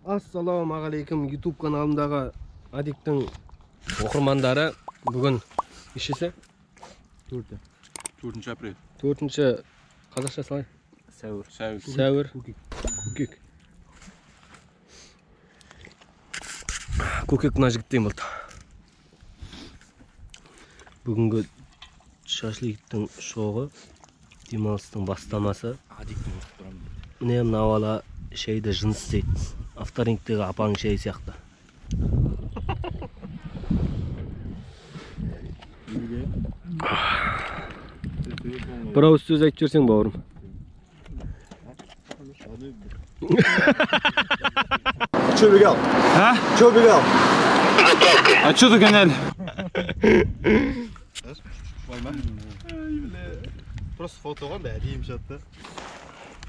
Assalomu alaykum YouTube kanalımdagi Adik'tin оқырмандары. Бүгін işisi 4 aprel. 4 қазақша салай. Сәуір. Көкек. Көкек мына жігіттен болды. Бүгінгі шашликтің шоғы, демалыстың бастамасы. Міне мына бала шайды жыныс істейді. Авторингтегі апаң шай сияқты. Bir ağız söz aytып жіберсең, бауырым. Че бегал? А? Че бегал? А что ты гоняли? Просто фотоға да әдейім жатты.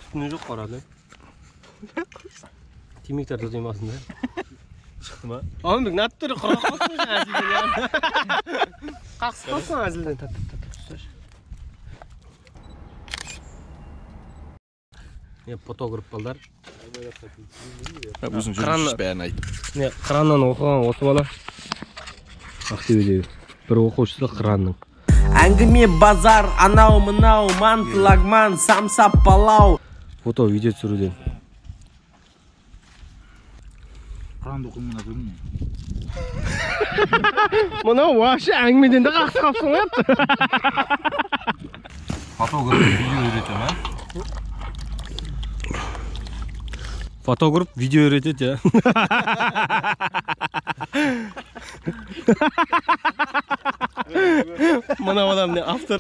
Üstüne жоқ қарады. Темектер тұтаймасын да. Шықты ма? Oğlum ne yaptın? Kırak kalsın sen azilden ya. Kalksın kalsın azilden. Ne fotoğraf ballar. Өзің жүргізші бәрін айт. Ne kırandan okuған осы бала. Ақтөбедегі бір оқушысы қыранның. Әңгіме базар, анау мынау, мантылагман, самсап палау. Фото видео түсіруден. Қыранды оқуыңына көрдің ме? Мынау вообще әңгімеден де қақсы қапсың ғой. Фотограф видео үйрете ма? Фотограф видео үйретеді ya. Мынау адам не автор.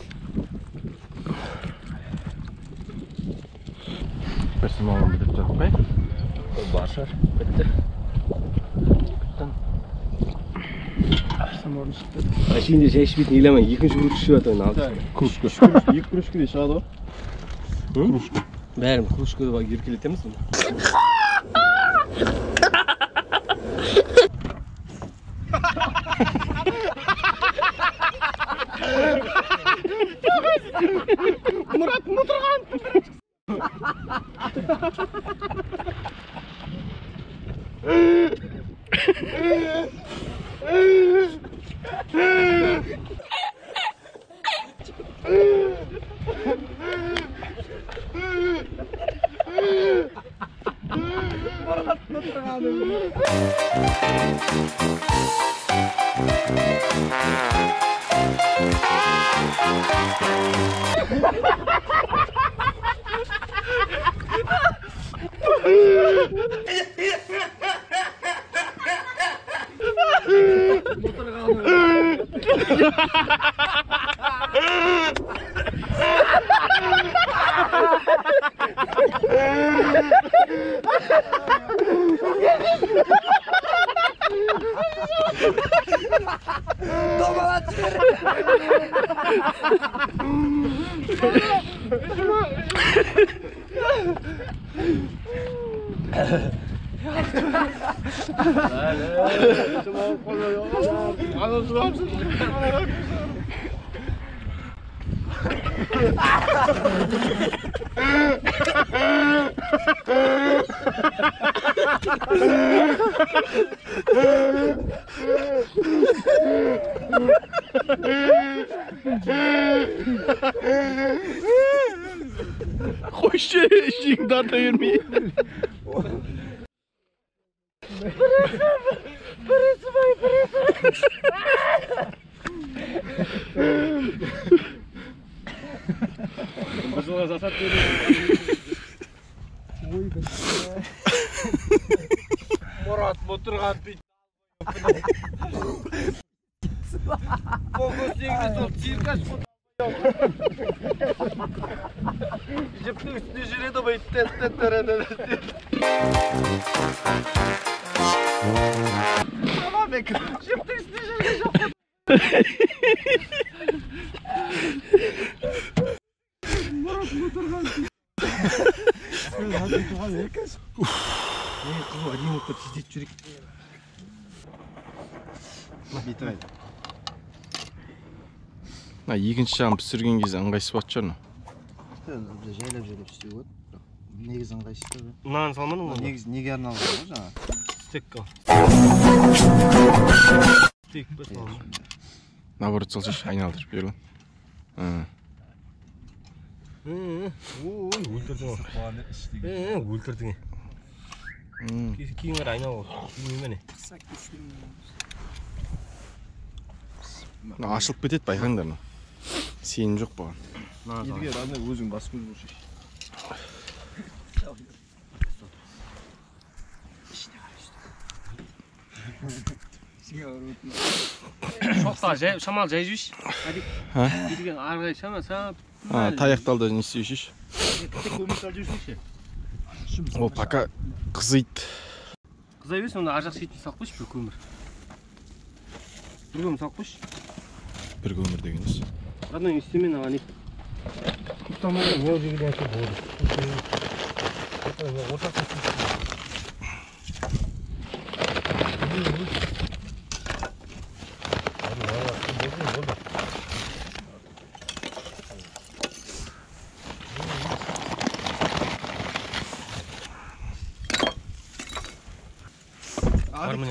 Bir sınavını bilip жатып қай? Баршар. Бітті. Әшейінде шай ішпейтін елемей, екінші күріш ішіп атайын алды. Екі күрішкеде шығады ғой. Бәрім күрішкеде бар еркелетеміз мұны. Мұрат мұтырған! Hoş işin daha yürümeyi. Murat motorgan bir Fokus yengde sol çirkaç Jipning üstüne jüredi bu tet. Tamam be. Jipning üstüne jüredi. Murat motorgan. Один вот сидит чурик. Екінші жағын пісірген кезде ыңғайсыз болатын шығар. Жайлап істеуге болады. Негізі ыңғайсыз да. Нан салмадың ба? Негізі неге арналған ғой жаңа? Стекка. Стек па салма. Наоборот салсайшы, айналдырып беру. Өлтірдің ғой. Өлтірдің. Кейін ғар айнал ғой. Немене? Ашылып кетеді, байқаңдар ма? Сенім жоқ бұған. Елге ранай өзің бас көз болшы. Шоқта шамал жай жүрші. Едіген арғай шама сап. Таяқталды не істеуші? Көмір жүрші. Ол пока қызайды. Қызай бес, онда аржақ шетін сақ қойшы, бір көмір. Bir көмір сақ қойшы. Bir көмір дегеніз. Радың үстемен аған еп. Құттамайды, не өжегілі әке болды.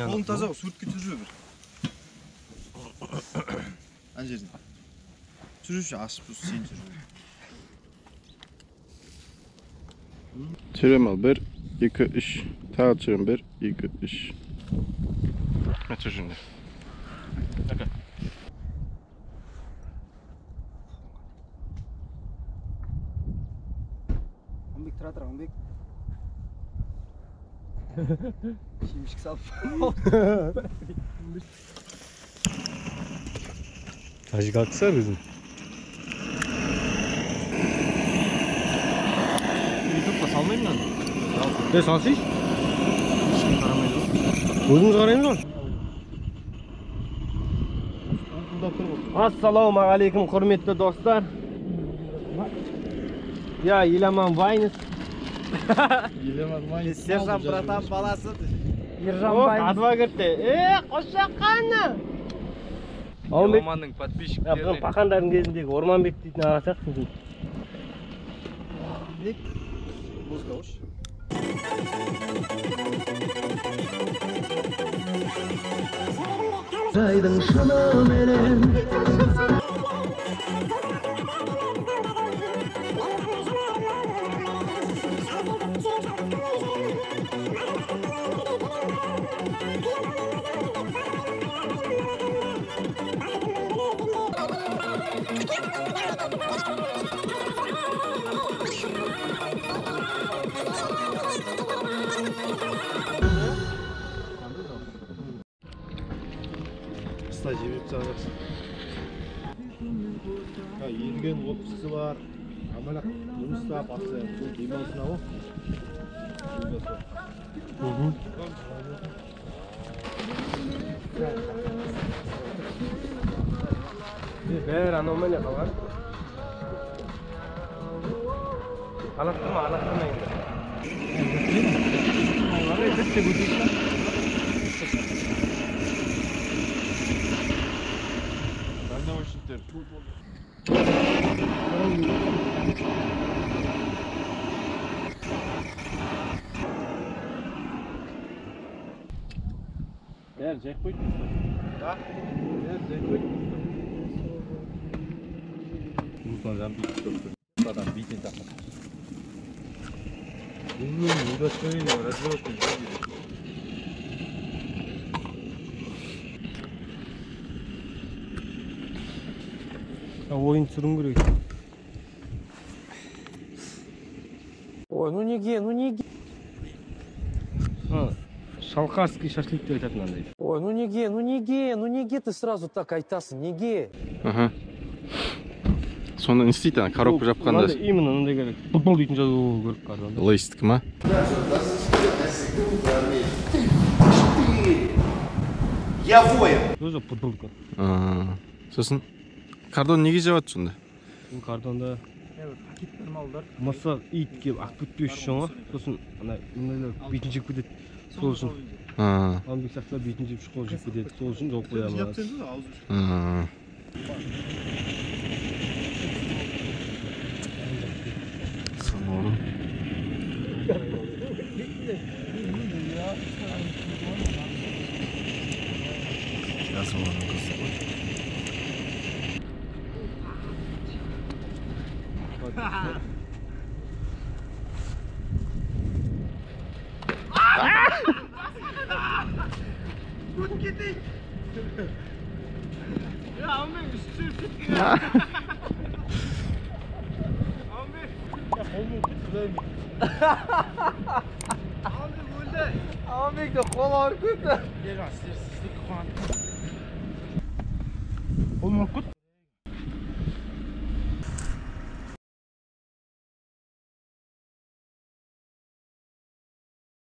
Қолын таза суретке түсіріп бір. Ана жерден. Түсіруші асып сен түсіріп. Түсірем ал, 1, 2, 3. Тағы түсірем 1, 2, 3. Мәтір жүнде. Амбек тұра тұр, Амбек. Шемішкі салып. Тажик атсар өзің. Ютубқа салмаймын lan. Салсайшы. Өзіңіз қараймыз ғой. Ассалаумағалейкум, құрметті достар. Я Еламан Вайнес. Сержан братан баласы. Ержан Вайнес. Адва кірді. Қошаққаны. Романның подписчиктері. Пақандардың кезіндегі Орманбек дейтін аға сияқтысың. Музыка hoş. Aydın şanım elem. Kısa jebep çağıracaksın. Елген отпускысы бар. Амалақ жұмыста бақсы. Бұл демалысына ғой. Бәрі анаумен қалған. Алақтырма, алақтырма енді. Bär, Jack koydu. Ha? Evet, Jack koydu. Unutmayacağım bir tuttu. Adam bitin takma. Bilmiyorum, burada söyleyeyim, razı olsun. Oyun sürüm керек. Ой, ну неге. Шалқарский шашлик деп айтатын андай. Ой, ну неге ты сразу так айтасың, неге? Сонда не істейді ана, коробка жапқанда? Именно мындай керек. Футбол дейтін жазу керек карданда. Лейстікі ма? Я воин. Өзі футболка. Сосын, кардон неге жабады сонда? Бұл кардонда мысық ит келіп ақ бүтпеш үшін ғой. Сосын бетін жеп кетеді. Сол үшін. Амбек сақтап бетін жеп шықол жеп кетеді. Сол үшін жауып қоямыз. Yazım olan kız. Ahmet de kol arkada. Olmur kut.